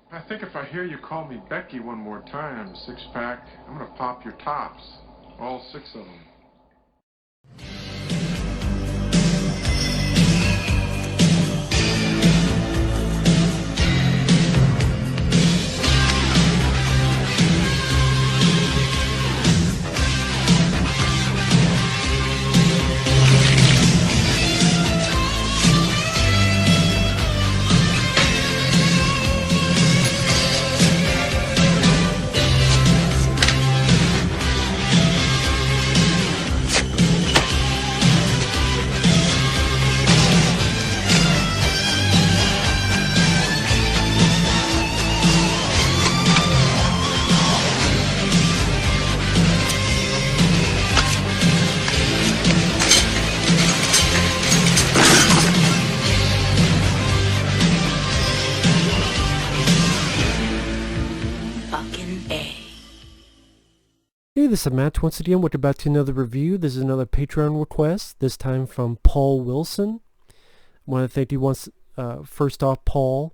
I think if I hear you call me Becky one more time, six-pack, I'm gonna pop your tops. All six of them. Hey, this is Matt once again. Welcome back to another review. This is another Patreon request, this time from Paul Wilson. I want to thank you first off, Paul,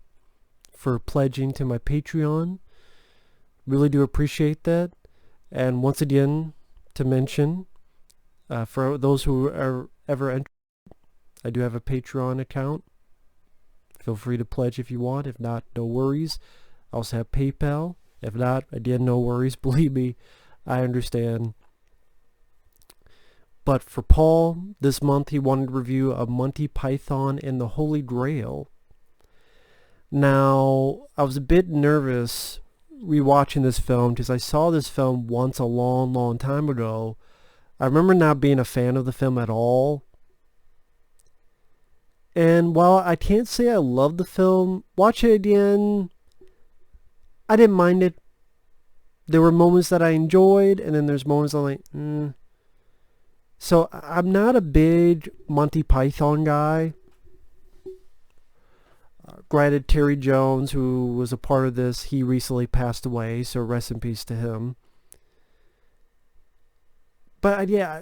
for pledging to my Patreon. Really do appreciate that. And once again, to mention, for those who are ever interested, I do have a Patreon account. Feel free to pledge if you want. If not, no worries. I also have PayPal. If not, again, no worries. Believe me, I understand. But for Paul, this month he wanted to review a Monty Python and the Holy Grail. Now, I was a bit nervous rewatching this film because I saw this film once a long, long time ago. I remember not being a fan of the film at all. And while I can't say I love the film, watch it again, I didn't mind it. There were moments that I enjoyed, and then there's moments I'm like, So I'm not a big Monty Python guy. Granted, Terry Jones, who was a part of this, he recently passed away, so rest in peace to him. But yeah,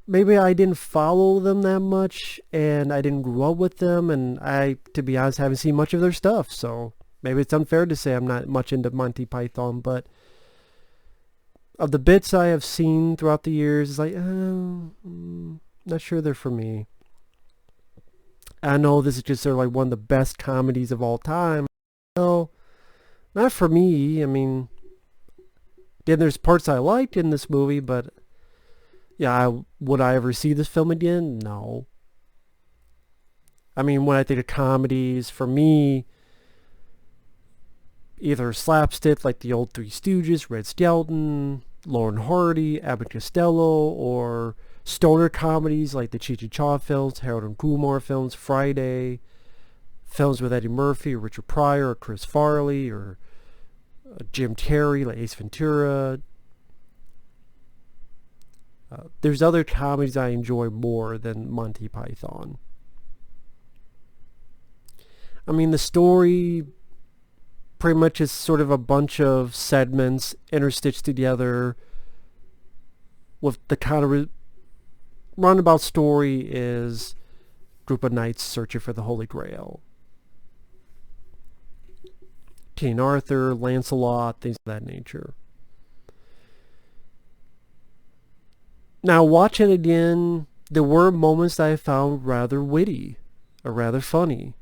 maybe I didn't follow them that much, and I didn't grow up with them, and I, to be honest, haven't seen much of their stuff, so maybe it's unfair to say I'm not much into Monty Python, but of the bits I have seen throughout the years, it's like, not sure they're for me. I know this is considered like one of the best comedies of all time. No, not for me. I mean, again, there's parts I liked in this movie, but yeah, would I ever see this film again? No. I mean, when I think of comedies, for me, either slapstick like the old Three Stooges, Red Skelton, Lauren Hardy, Abbott Costello, or stoner comedies like the Cheech and Chong films, Harold and Kumar films, Friday, films with Eddie Murphy or Richard Pryor or Chris Farley or Jim Carrey like Ace Ventura. There's other comedies I enjoy more than Monty Python. I mean, the story pretty much is sort of a bunch of segments interstitched together with the kind of roundabout story is group of knights searching for the Holy Grail. King Arthur, Lancelot, things of that nature. Now, watch it again, there were moments that I found rather witty or rather funny.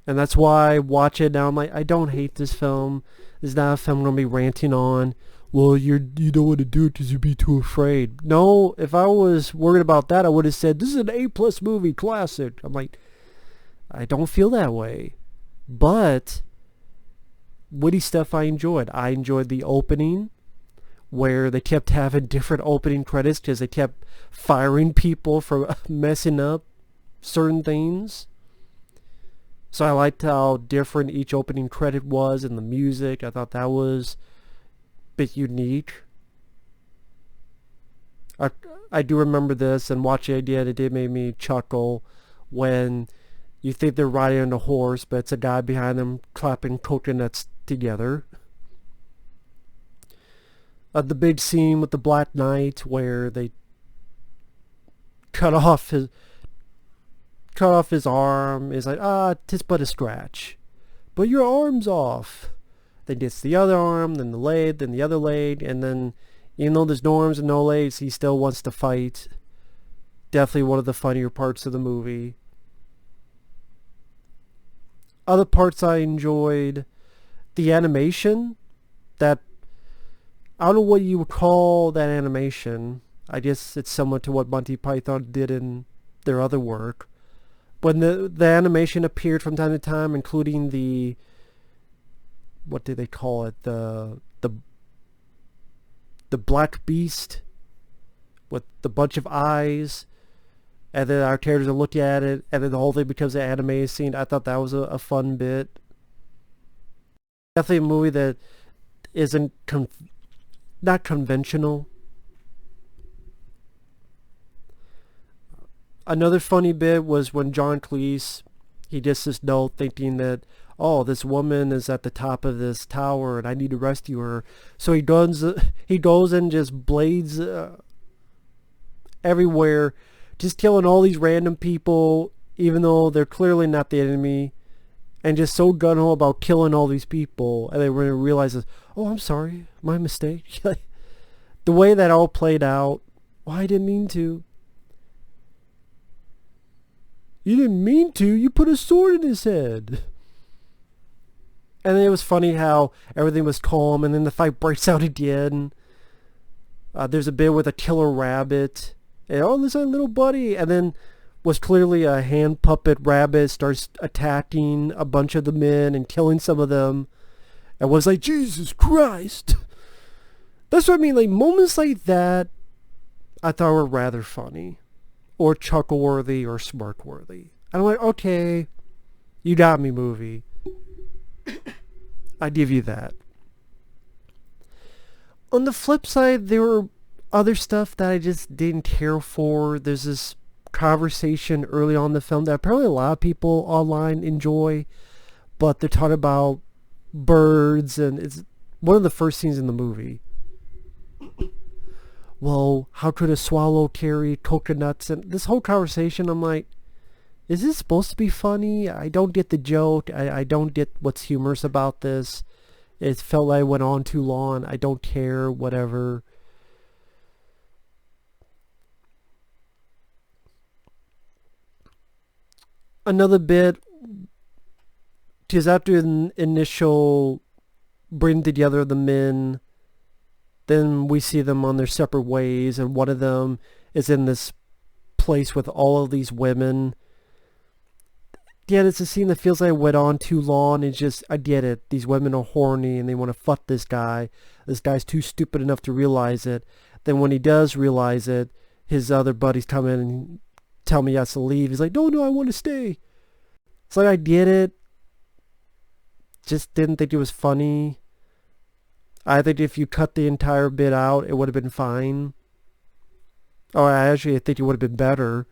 And that's why I watch it now. I'm like, I don't hate this film. This is not a film I'm going to be ranting on. Well, you don't want to do it because you'd be too afraid. No, if I was worried about that, I would have said, this is an A+ movie, classic. I'm like, I don't feel that way. But witty stuff I enjoyed. I enjoyed the opening where they kept having different opening credits because they kept firing people for messing up certain things. So I liked how different each opening credit was and the music. I thought that was a bit unique. I do remember this and watching it again, it did make me chuckle when you think they're riding on a horse, but it's a guy behind them clapping coconuts together. The big scene with the Black Knight where they cut off his arm is like, tis but a scratch. But your arm's off. then gets the other arm, then the leg, then the other leg, and then even though there's no arms and no legs, he still wants to fight. Definitely one of the funnier parts of the movie. Other parts I enjoyed, the animation, that, I don't know what you would call that animation. I guess it's similar to what Monty Python did in their other work. When the animation appeared from time to time, including the, what do they call it, the black beast with the bunch of eyes, and then our characters are looking at it, and then the whole thing becomes an anime scene. I thought that was a fun bit. Definitely a movie that isn't not conventional. Another funny bit was when John Cleese, he gets this note thinking that, oh, this woman is at the top of this tower and I need to rescue her. So he goes and just blades everywhere, just killing all these random people, even though they're clearly not the enemy, and just so gung-ho about killing all these people. And then when he realizes, oh, I'm sorry, my mistake. The way that all played out, well, I didn't mean to. You didn't mean to. You put a sword in his head. And then it was funny how everything was calm, and then the fight breaks out again. There's a bit with a killer rabbit. And, oh, this is our little buddy. And then was clearly a hand puppet rabbit starts attacking a bunch of the men and killing some of them. And was like, Jesus Christ. That's what I mean. Like, moments like that I thought were rather funny, or chuckle-worthy, or smirk-worthy. And I'm like, okay, you got me, movie. I give you that. On the flip side, there were other stuff that I just didn't care for. There's this conversation early on in the film that apparently a lot of people online enjoy, but they're talking about birds, and it's one of the first scenes in the movie. Well, how could a swallow carry coconuts? And this whole conversation, I'm like, is this supposed to be funny? I don't get the joke. I don't get what's humorous about this. It felt like it went on too long. I don't care, whatever. Another bit, because after the initial bring together of the men, then we see them on their separate ways, and one of them is in this place with all of these women. Yeah, it's a scene that feels like it went on too long. It's just, I get it. These women are horny and they want to fuck this guy. This guy's too stupid enough to realize it. Then when he does realize it, his other buddies come in and tell me he has to leave. He's like, no, I want to stay. It's like, I get it. Just didn't think it was funny. I think if you cut the entire bit out, it would have been fine. Or I think it would have been better.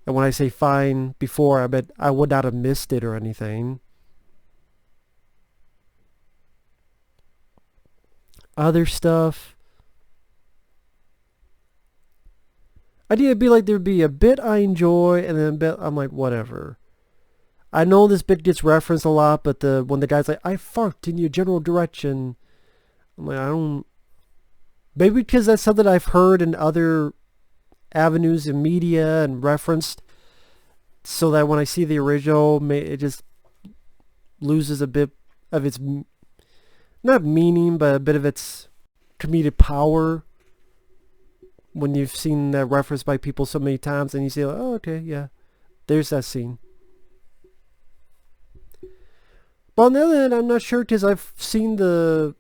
And when I say fine before, I meant I would not have missed it or anything. Other stuff, I think it'd be like there'd be a bit I enjoy and then a bit I'm like, whatever. I know this bit gets referenced a lot, but when the guy's like, I farted in your general direction, I'm like, I don't... Maybe because that's something I've heard in other avenues in media and referenced, so that when I see the original, it just loses a bit of its, not meaning, but a bit of its comedic power when you've seen that referenced by people so many times, and you say, like, oh, okay, yeah, there's that scene. But on the other hand, I'm not sure, because I've seen the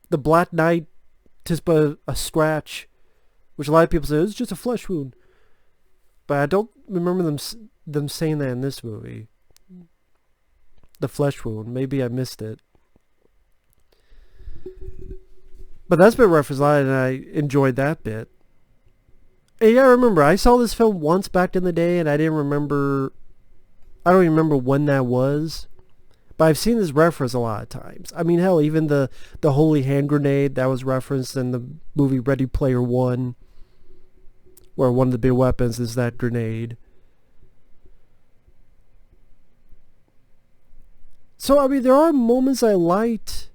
Black Knight just by a scratch, which a lot of people say, it's just a flesh wound. But I don't remember them saying that in this movie. The flesh wound. Maybe I missed it. But that's been referenced a lot, and I enjoyed that bit. And yeah, remember, I saw this film once back in the day, and I don't even remember when that was. But I've seen this reference a lot of times. I mean, hell, even the holy hand grenade that was referenced in the movie Ready Player One, where one of the big weapons is that grenade. So, I mean, there are moments I liked.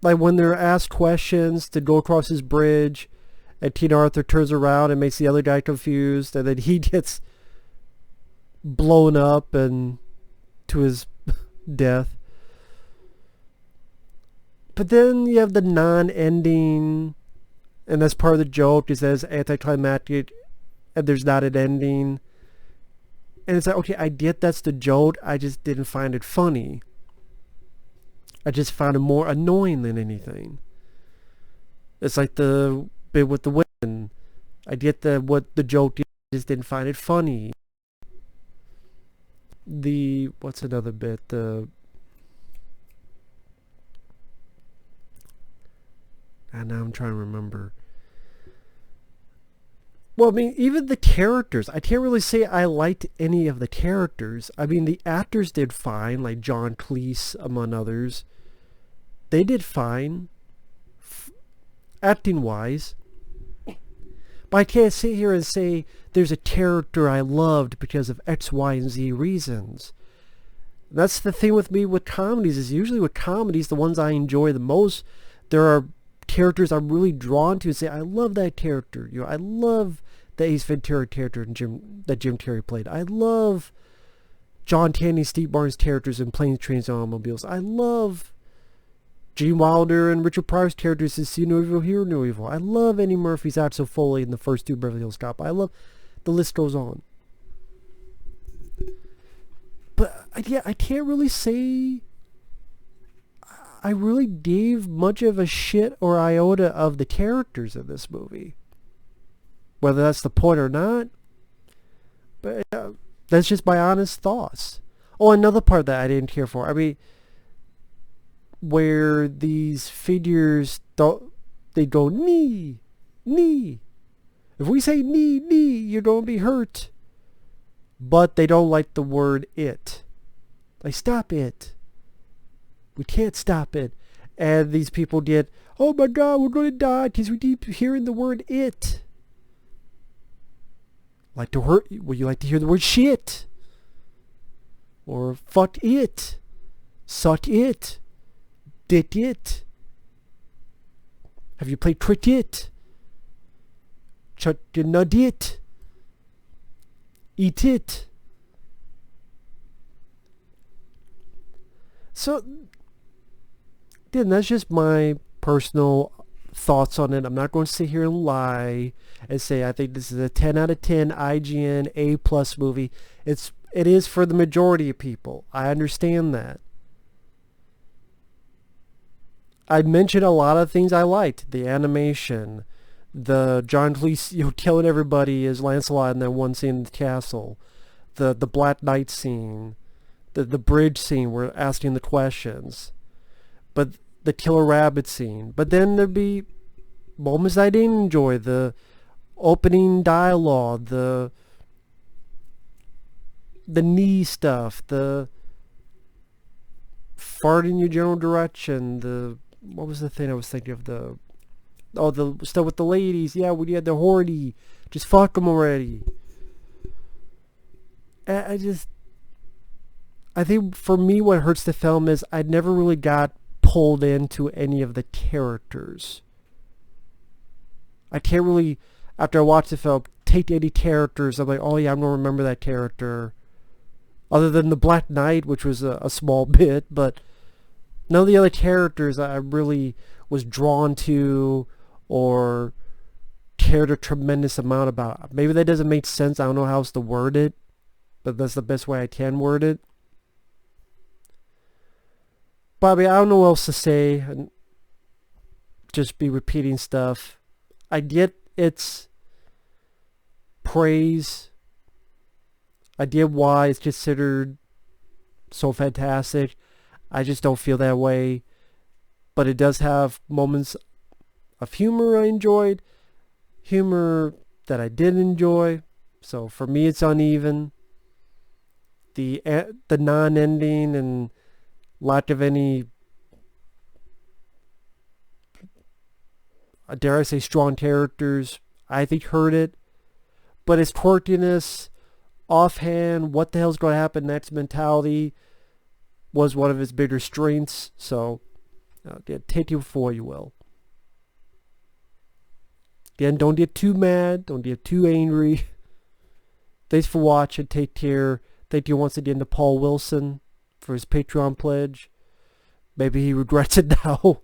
Like when they're asked questions to go across his bridge, and Teen Arthur turns around and makes the other guy confused, and then he gets blown up and to his death. But then you have the non-ending, and that's part of the joke, is that it's anticlimactic and there's not an ending. And it's like, okay, I get that's the joke, I just didn't find it funny. I just found it more annoying than anything. It's like the bit with the women. I get what the joke is, I just didn't find it funny. What's another bit? And now I'm trying to remember. Well, I mean, even the characters. I can't really say I liked any of the characters. I mean, the actors did fine, like John Cleese, among others. They did fine, acting-wise. But I can't sit here and say there's a character I loved because of X, Y, and Z reasons. That's the thing with me with comedies, is usually with comedies, the ones I enjoy the most, there are characters I'm really drawn to and say, I love that character. You know, I love the Ace Ventura character that Jim Carrey played. I love John Candy, Steve Martin's characters in Planes, Trains, and Automobiles. I love Gene Wilder and Richard Pryor's characters in See No Evil, Hear No Evil. I love Eddie Murphy's Axel Foley in the first two Beverly Hills Cop. I love, the list goes on. But yeah, I can't really say I really gave much of a shit or iota of the characters in this movie. Whether that's the point or not, but that's just my honest thoughts. Oh, another part that I didn't care for. I mean, where these figures they go knee, knee. If we say knee, knee, you're gonna be hurt. But they don't like the word it. Like, stop it. We can't stop it. And these people get, oh my God, we're gonna die because we keep hearing the word it. Like to hurt? Would you like to hear the word shit? Or fuck it, suck it, dick it. Have you played cricket? Chuck a nugget. Eat it. So, then that's just my personal thoughts on it. I'm not going to sit here and lie and say I think this is a 10 out of 10 IGN A+ movie. It is for the majority of people. I understand that. I mentioned a lot of things I liked. The animation, the John Cleese killing everybody as Lancelot in that one scene in the castle, the Black Knight scene, the bridge scene where asking the questions, but the killer rabbit scene. But then there'd be moments I didn't enjoy. The opening dialogue, the knee stuff, the fart in your general direction, what was the thing I was thinking of? The stuff with the ladies. Yeah, we had the horny. Just fuck them already. I think for me what hurts the film is I never really got pulled into any of the characters. I can't really, after I watch the film, take any characters. I'm like, oh yeah, I'm going to remember that character. Other than the Black Knight, which was a small bit, but none of the other characters I really was drawn to or cared a tremendous amount about. Maybe that doesn't make sense. I don't know how else to word it, but that's the best way I can word it. Bobby, I don't know what else to say. And just be repeating stuff. I get its praise. I get why it's considered so fantastic. I just don't feel that way. But it does have moments of humor I enjoyed. Humor that I didn't enjoy. So for me it's uneven. The non-ending and lack of any, dare I say, strong characters, I think hurt it. But its quirkiness offhand, what the hell's going to happen next mentality was one of his bigger strengths. So, take it for what you will. Again, don't get too mad. Don't get too angry. Thanks for watching. Take care. Thank you once again to Paul Wilson for his Patreon pledge. Maybe he regrets it now.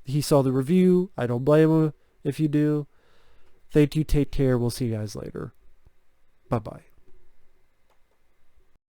He saw the review. I don't blame him if you do. Thank you. Take care. We'll see you guys later. Bye-bye.